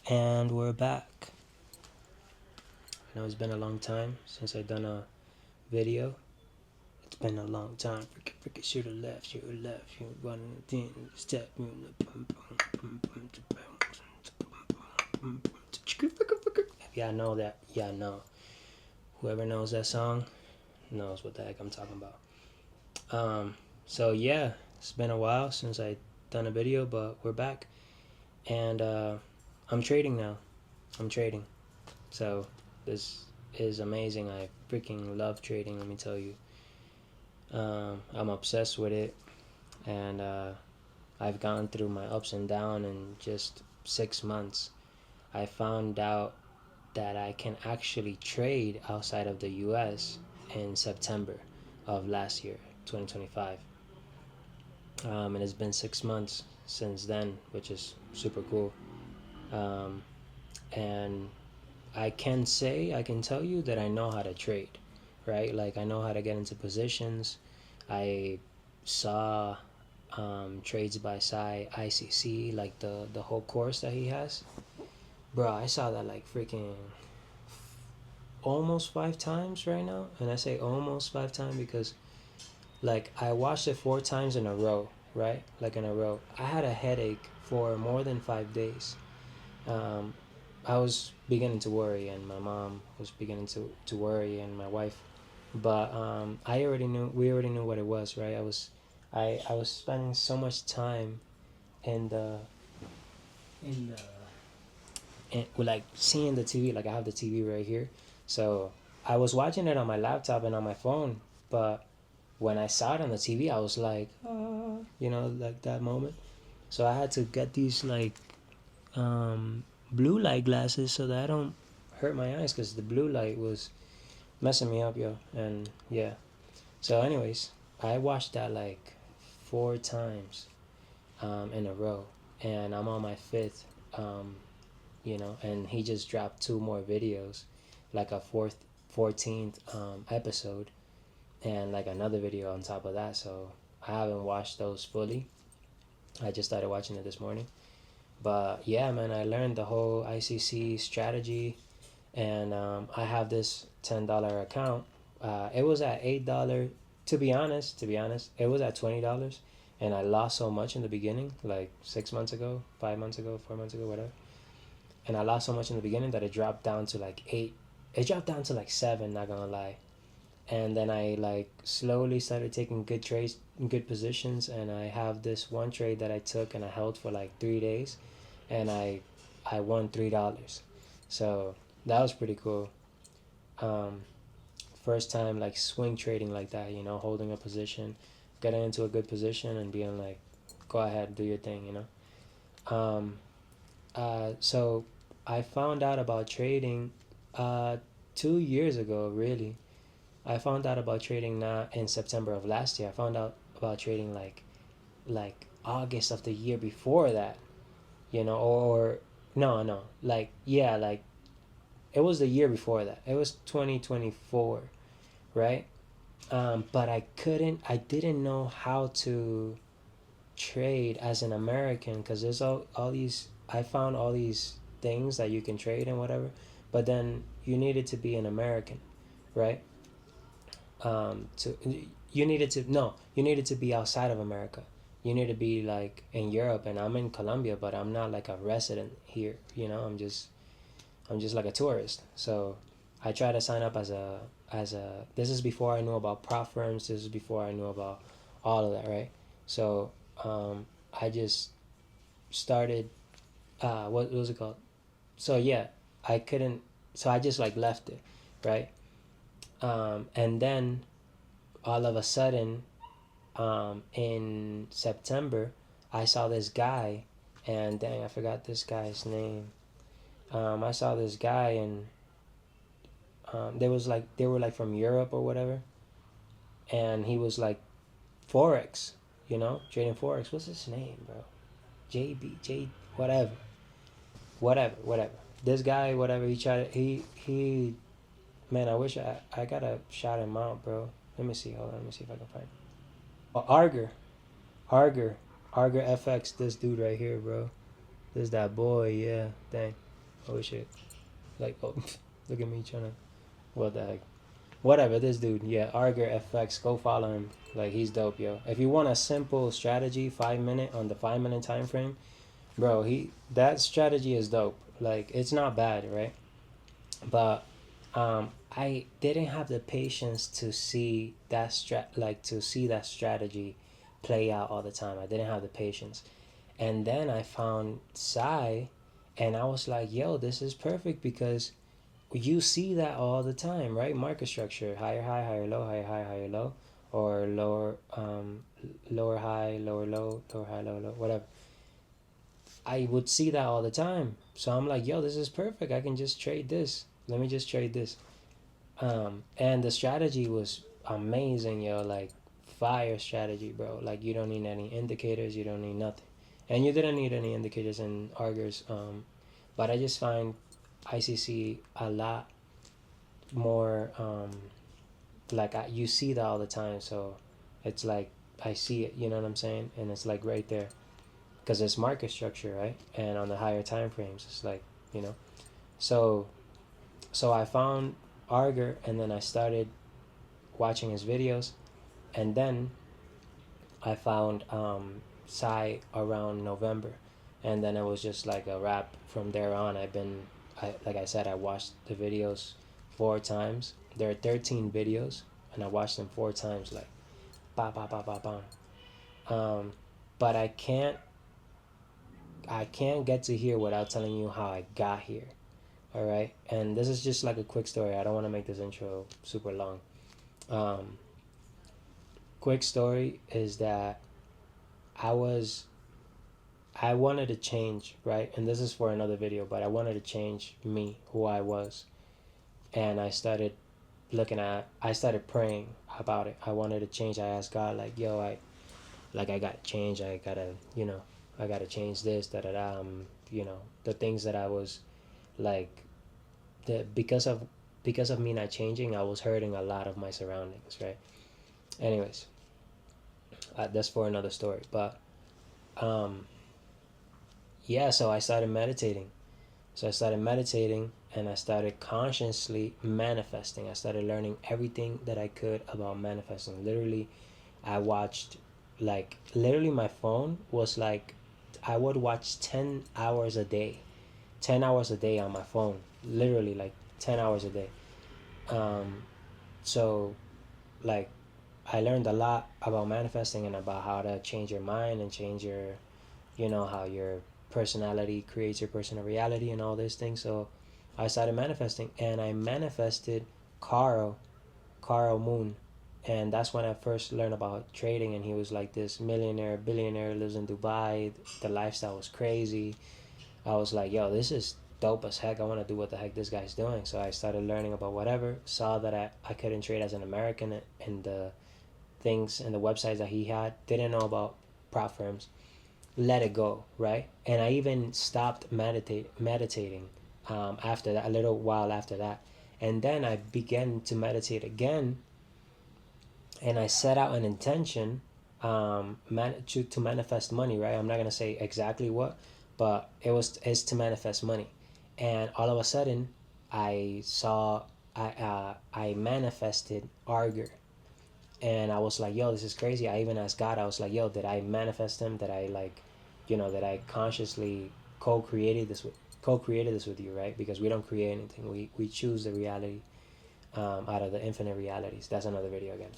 And we're back. I know it's been a long time since I've done a video. It's been a long time. Freaking should have left, should have left. You one thing, step. Yeah, I know that. Yeah, I know. Whoever knows that song knows what the heck I'm talking about. So yeah, it's been a while since I done a video, but we're back, and I'm trading now. I'm trading. So this is amazing. I freaking love trading, let me tell you. I'm obsessed with it, and I've gone through my ups and downs in just 6 months. I found out that I can actually trade outside of the US in September of last year, 2025. And it's been 6 months since then, which is super cool. And I can tell you that I know how to trade, right? Like, I know how to get into positions. I saw Trades by Side ICC, like the whole course that he has. Bro, I saw that like freaking almost 5 times right now. And I say almost 5 times because like I watched it 4 times in a row, right? Like in a row. I had a headache for more than 5 days. I was beginning to worry, and my mom was beginning to worry, and my wife. But we already knew what it was, right? I was spending so much time in the in the like seeing the TV. Like, I have the TV right here, so I was watching it on my laptop and on my phone. But when I saw it on the TV, I was like, like that moment. So I had to get these like blue light glasses so that I don't hurt my eyes, because the blue light was messing me up, yo. And yeah. So, anyways, I watched that like 4 times in a row, and I'm on my fifth. And he just dropped 2 more videos, like a 14th episode, and like another video on top of that. So I haven't watched those fully. I just started watching it this morning. But yeah, man, I learned the whole ICC strategy, and I have this $10 account. It was at $8. To be honest, it was at $20, and I lost so much in the beginning, like 6 months ago, 5 months ago, 4 months ago, whatever. And I lost so much in the beginning that it dropped down to like 8. It dropped down to like 7, not gonna lie. And then I like slowly started taking good trades, good positions, and I have this one trade that I took and I held for like 3 days, and I won $3. So that was pretty cool. First time like swing trading like that, holding a position, getting into a good position, and being like, go ahead, do your thing. So I found out about trading 2 years ago, really. I found out about trading not in September of last year. I found out about trading like August of the year before that, or no, like, yeah, like it was the year before that. It was 2024, right? But I didn't know how to trade as an American, because there's all these, I found all these things that you can trade and whatever, but then you needed to be an American, right? You needed to be outside of America. You need to be like in Europe, and I'm in Colombia, but I'm not like a resident here. I'm just like a tourist. So I try to sign up as a this is before I knew about prop firms. This is before I knew about all of that, right? So I just started. What was it called? So yeah, I couldn't. So I just like left it, right? And then all of a sudden, in September, I saw this guy, and dang, I forgot this guy's name. I saw this guy, and they were like from Europe or whatever, and he was like forex, trading forex. What's his name, bro? JB whatever. This guy, whatever, he tried. He man, I wish I gotta shout him out, bro. Let me see. Hold on. Let me see if I can find. Oh, Arger FX. This dude right here, bro. This is that boy. Yeah, dang. Oh shit. Like, oh, look at me trying to. What the heck? Whatever, this dude, yeah, 𝐴𝐳𝐹𝑥, go follow him. Like, he's dope, yo. If you want a simple strategy, 5 minute on the 5 minute time frame, bro, that strategy is dope. Like, it's not bad, right? But I didn't have the patience to see that strategy play out all the time. I didn't have the patience. And then I found Psy, and I was like, yo, this is perfect because you see that all the time, right? Market structure, higher high, higher low, higher high, higher low, or lower high, lower low, lower high, lower low, whatever. I would see that all the time. So I'm like, yo, this is perfect. I can just trade this. Let me just trade this. And the strategy was amazing, yo. Like, fire strategy, bro. Like, you don't need any indicators. You don't need nothing. And you didn't need any indicators in Argers. But I just find ICC a lot more, like, you see that all the time. So it's like, I see it, you know what I'm saying? And it's like right there. Because it's market structure, right? And on the higher time frames, it's like, you know. So I found Arger, and then I started watching his videos, and then I found Psy around November, and then it was just like a wrap from there on. Like I said, I watched the videos 4 times. There are 13 videos, and I watched them 4 times, like, ba ba ba ba ba. But I can't get to here without telling you how I got here. All right, and this is just like a quick story. I don't want to make this intro super long. Quick story is that I wanted to change, right? And this is for another video, but I wanted to change me, who I was. And I started praying about it. I wanted to change. I asked God, like, yo, I gotta change. I gotta change this, da da da. The things that I was like, because of me not changing, I was hurting a lot of my surroundings, right? Anyways, that's for another story. But yeah, so I started meditating. And I started consciously manifesting. I started learning everything that I could about manifesting. Literally, I watched, like, literally my phone was like, I would watch 10 hours a day. 10 hours a day on my phone. Literally, like, 10 hours a day. So, like, I learned a lot about manifesting and about how to change your mind and change your, how your personality creates your personal reality and all these things. So I started manifesting, and I manifested Carl Moon. And that's when I first learned about trading. And he was like this millionaire, billionaire, lives in Dubai. The lifestyle was crazy. I was like, yo, this is dope as heck. I want to do what the heck this guy's doing. So I started learning about whatever. Saw that I couldn't trade as an American in the things and the websites that he had. Didn't know about prop firms. Let it go, right? And I even stopped meditating after that, a little while after that. And then I began to meditate again, and I set out an intention to manifest money, right? I'm not gonna say exactly what, but it's to manifest money. And all of a sudden, I manifested Arger, and I was like, yo, this is crazy. I even asked God, I was like, yo, did I manifest him? Did I, like, that I consciously co-created this with you, right? Because we don't create anything. We choose the reality out of the infinite realities. That's another video again.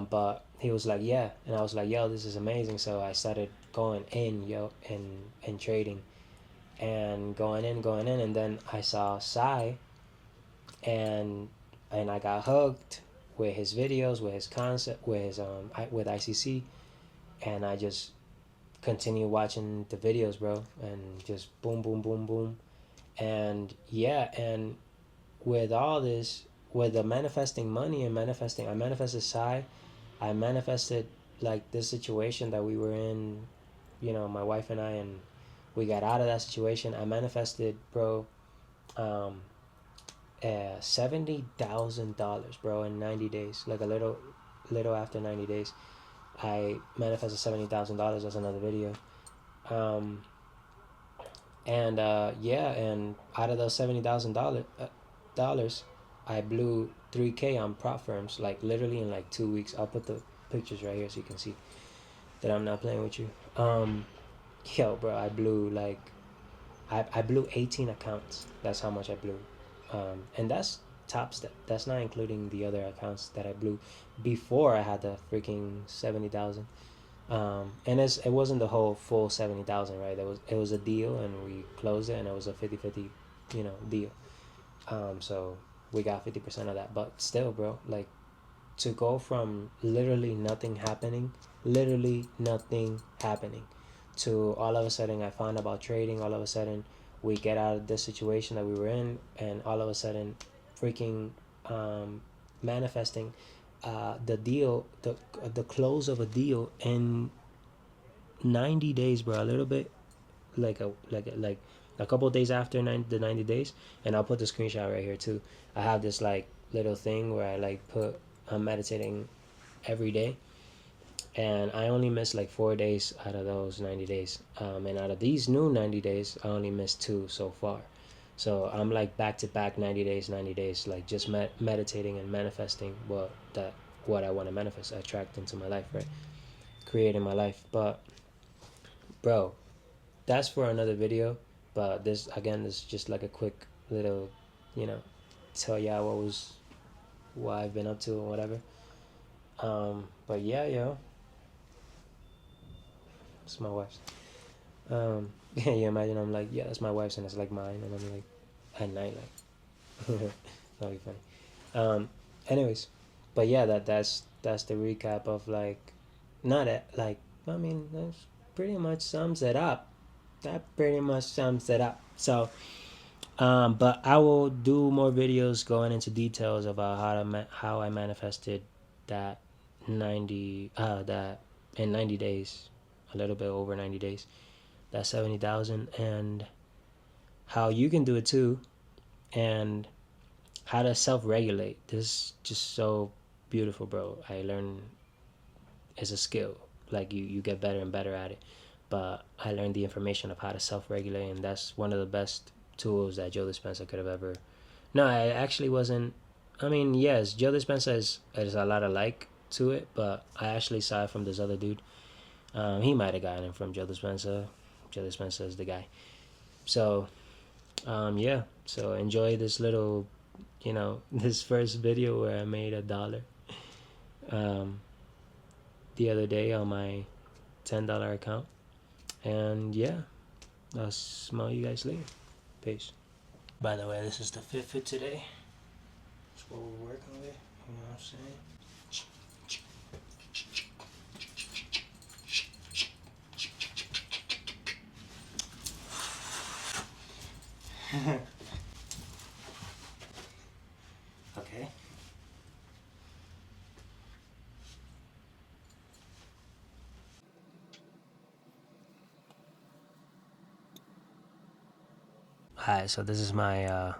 But he was like, yeah. And I was like, yo, this is amazing. So I started going in, and trading, and going in. And then I saw Psy, and I got hooked with his videos, with his concept, with his with ICC, and I just continue watching the videos, bro, and just boom, boom, boom, boom. And yeah, and with all this, with the manifesting money and manifesting, I manifested Psy. I manifested, like, this situation that we were in, my wife and I, and we got out of that situation. I manifested, bro, $70,000, bro, in 90 days. Like, a little after 90 days, I manifested $70,000. That's another video. And yeah, and out of those $70,000, I blew 3K on prop firms, like literally in like 2 weeks. I'll put the pictures right here so you can see that I'm not playing with you. Yo, bro, I blew like I blew 18 accounts. That's how much I blew, and that's top step. That's not including the other accounts that I blew before I had the freaking 70,000. And it wasn't the whole full 70,000, right? It was a deal, and we closed it, and it was a 50-50, deal. So we got 50% of that. But still, bro, like, to go from literally nothing happening, to all of a sudden I found about trading. All of a sudden we get out of this situation that we were in, and all of a sudden, freaking manifesting the deal, the close of a deal in 90 days, bro. A little bit like a couple of days after the 90 days. And I'll put the screenshot right here too. I have this like little thing where I like I'm meditating every day, and I only missed like 4 days out of those 90 days. And out of these new 90 days, I only missed 2 so far. So I'm like back to back 90 days, like just meditating and manifesting what I want to manifest, attract into my life, right? Creating my life. But bro, that's for another video. But this is just like a quick little, tell y'all what I've been up to and whatever. But yeah, yo, it's my wife's. Yeah, you imagine I'm like, yeah, that's my wife's, and it's like mine, and I'm like, at night, like, that'll be funny. Anyways, but yeah, that's the recap of like, not a, like, I mean, that pretty much sums it up. So, but I will do more videos going into details about how I manifested that that in 90 days, a little bit over 90 days, that 70,000, and how you can do it too, and how to self-regulate. This is just so beautiful, bro. I learned it's a skill. Like you get better and better at it. But I learned the information of how to self-regulate, and that's one of the best tools that Joe Dispenza could have ever. No, I actually wasn't. I mean, yes, Joe Dispenza is a lot of like to it, but I actually saw it from this other dude. He might have gotten it from Joe Dispenza. Joe Dispenza is the guy. So, yeah. So enjoy this little, this first video where I made $1. The other day on my $10 account. And yeah, I'll smell you guys later. Peace. By the way, this is the fit for today. That's what we're working with. You know what I'm saying? Okay. Hi, so this is my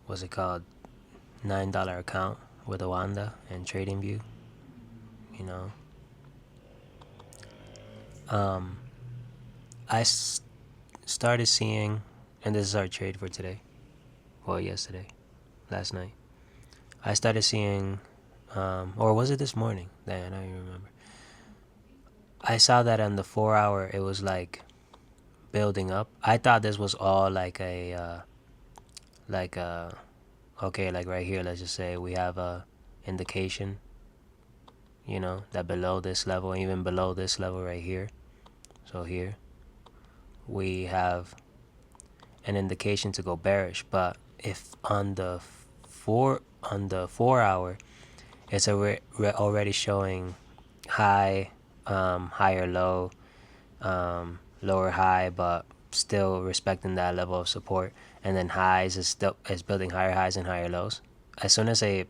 what's it called? $9 account with Awanda and TradingView. I started seeing, and this is our trade for today. Well, yesterday, last night. I started seeing, or was it this morning? I don't even remember. I saw that on the 4-hour, it was like building up. I thought this was all like okay, like right here, let's just say we have a indication, that below this level, even below this level right here. So here we have an indication to go bearish. But if on the 4-hour, it's already showing high, higher low, lower high, but still respecting that level of support, and then highs is building higher highs and higher lows. As soon as it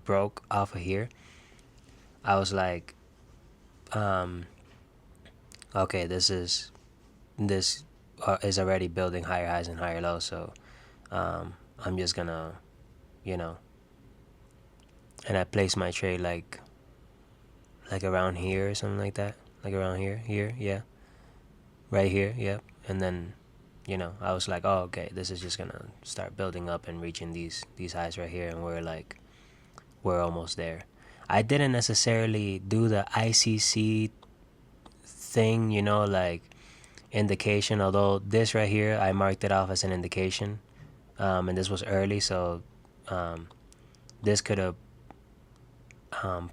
broke off of here, I was like, okay, this is already building higher highs and higher lows, so I'm just gonna, and I placed my trade like around here or something like that, like around here, yeah, right here, yep. and then, you know, I was like, oh, okay, this is just gonna start building up and reaching these highs right here, and we're almost there. I didn't necessarily do the ICC thing, you know, like indication, although this right here I marked it off as an indication, and this was early, so this could have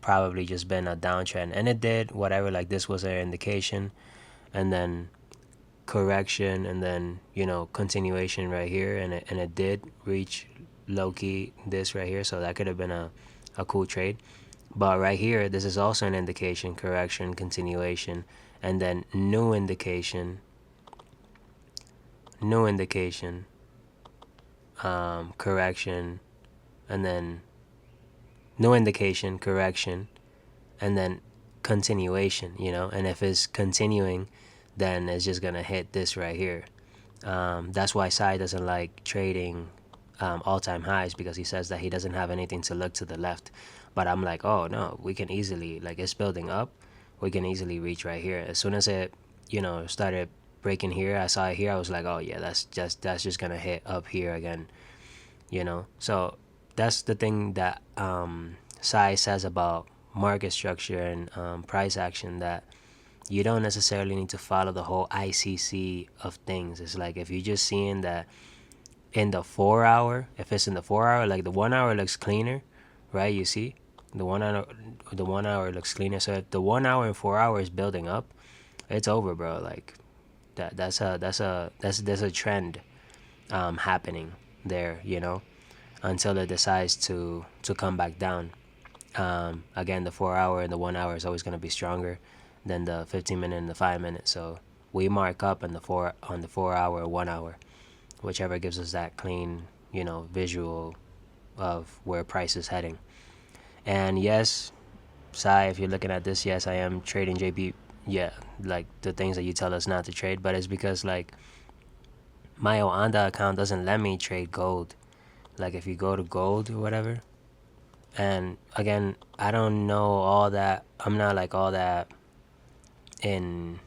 probably just been a downtrend, and it did whatever. Like this was an indication, and then correction, and then, you know, continuation right here, and it did reach low-key this right here, so that could have been a cool trade. But right here, this is also an indication, correction, continuation, and then new indication, correction, and then new indication, correction, and then continuation, you know. And if it's continuing, then it's just gonna hit this right here. That's why Sai doesn't like trading all-time highs, because he says that he doesn't have anything to look to the left. But I'm like, oh no, we can easily, like, it's building up, we can easily reach right here. As soon as it, you know, started breaking here, I saw it here, I was like, oh yeah, that's just gonna hit up here again, you know. So that's the thing that Sai says about market structure and price action, that you don't necessarily need to follow the whole ICC of things. It's like, if you're just seeing that in the 4 hour, if it's in the 4 hour, like the 1 hour looks cleaner, right? You see the 1 hour looks cleaner. So if the 1 hour and 4 hours building up, it's over, bro. Like that's a trend happening there, you know, until it decides to come back down. Again, the 4 hour and the 1 hour is always going to be stronger than the 15-minute and the 5-minute. So we mark up on the 4 hour or 1 hour, whichever gives us that clean, you know, visual of where price is heading. And yes, Sai, if you're looking at this, yes, I am trading JP. Yeah, like the things that you tell us not to trade, but it's because, like, my Oanda account doesn't let me trade gold. Like, if you go to gold or whatever, and again, I don't know all that. I'm not like all that in,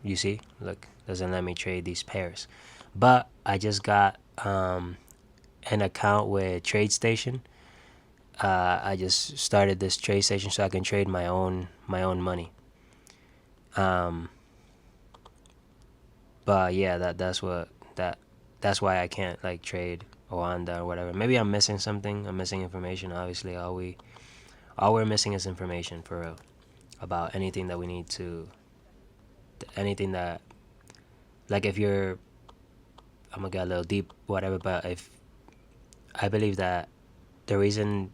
you see, look, doesn't let me trade these pairs. But I just got an account with TradeStation. I just started this TradeStation so I can trade my own money. But yeah, that's why I can't, like, trade Oanda or whatever. Maybe I'm missing something. I'm missing information. Obviously, all we're missing is information, for real, about anything that we need to, anything that, like, if you're, I'm gonna get a little deep, whatever, but if I believe that the reason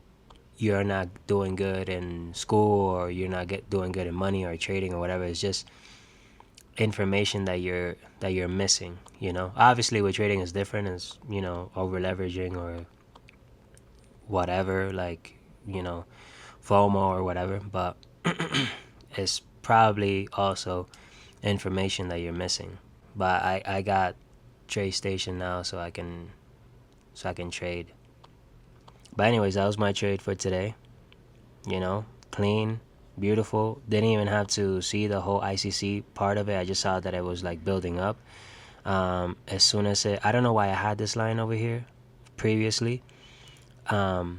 you're not doing good in school, or you're not doing good in money or trading or whatever, is just information that you're missing, you know. Obviously with trading is different, it's, you know, over leveraging or whatever, like, you know, FOMO or whatever, but it's probably also information that you're missing. But I got TradeStation now, so I can trade. But anyways, that was my trade for today. You know, clean, beautiful. Didn't even have to see the whole ICC part of it. I just saw that it was, like, building up. As soon as I don't know why I had this line over here previously, but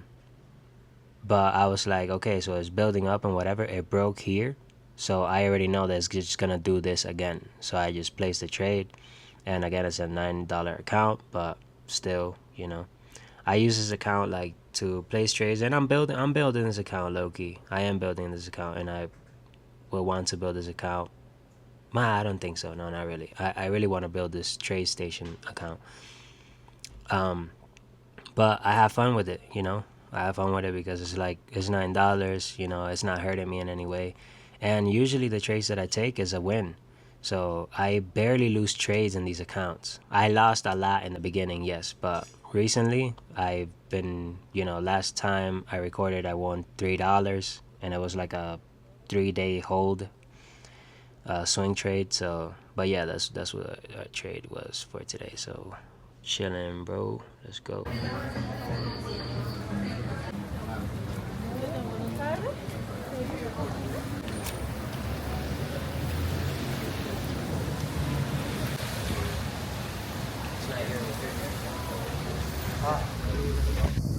I was like, okay, so it's building up and whatever. It broke here, so I already know that it's just gonna do this again. So I just placed the trade, and again, it's a $9 account, but still, you know, I use this account, like, to place trades, and I'm building this account low-key. I am building this account, and I will want to build this account. I don't think so. No, not really. I really want to build this TradeStation account. But I have fun with it, you know. I have fun with it because it's like, it's $9, you know, it's not hurting me in any way. And usually the trades that I take is a win. So I barely lose trades in these accounts. I lost a lot in the beginning, yes, but recently I've been, you know, last time I recorded I won $3, and it was like a 3-day hold swing trade. So, but yeah, that's what our trade was for today. So chilling, bro, let's go. Ah.